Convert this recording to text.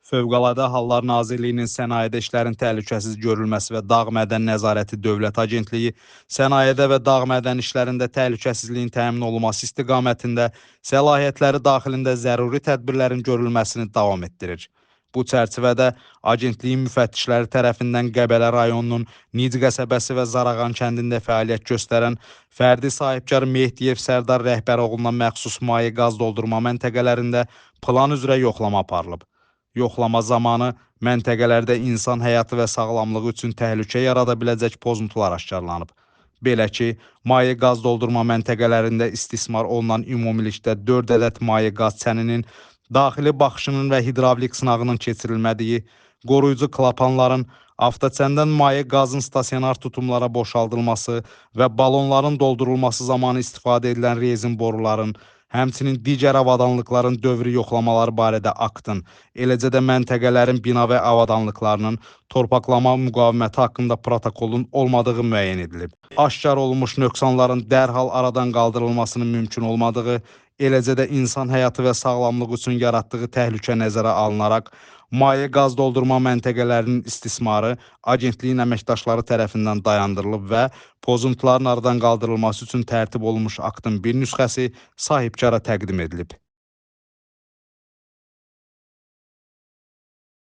Fövqəladə Hallar Nazirliyinin sənayedə işlərin təhlükəsiz görülməsi və dağ mədən nəzarəti Dövlət Agentliyi sənayedə və dağ mədən işlərində təhlükəsizliyin təmin olunması istiqamətində səlahiyyətləri daxilində zəruri tədbirlərin görülməsini davam etdirir. Bu çərçivədə agentliyin müfəttişləri tərəfindən Qəbələ rayonunun Nic qəsəbəsi və Zarağan kəndində fəaliyyət göstərən fərdi sahibkar Mehdiyev Sərdar Rəhbəroğluna məxsus maye qaz doldurma məntəqələrində plan üzrə yoxlama aparılıb. Yoxlama zamanı məntəqələrdə insan həyatı və sağlamlığı üçün təhlükə yarada biləcək pozuntular aşkarlanıb. Belə ki, maye qaz doldurma məntəqələrində istismar olunan ümumilikdə 4 ədəd maye qaz çəninin daxili baxışının və hidravlik sınağının keçirilmədiyi, qoruyucu klapanların, avtoçəndən maye qazın stasionar tutumlara boşaldılması və balonların doldurulması zamanı istifadə edilən rezin boruların, həmçinin digər avadanlıqların dövri yoxlamaları barədə aktın, eləcə də məntəqələrin bina və avadanlıqlarının torpaqlama müqaviməti haqqında protokolun olmadığı müəyyən edilib. Aşkar olunmuş nöqsanların dərhal aradan qaldırılmasının mümkün olmadığı, eləcə də insan həyatı və sağlamlığı üçün yaratdığı təhlükə nəzərə alınaraq, maye qaz doldurma məntəqələrinin istismarı agentliyin əməkdaşları tərəfindən dayandırılıb və pozuntuların aradan qaldırılması üçün tərtib olunmuş aktın bir nüsxəsi sahibkara təqdim edilib.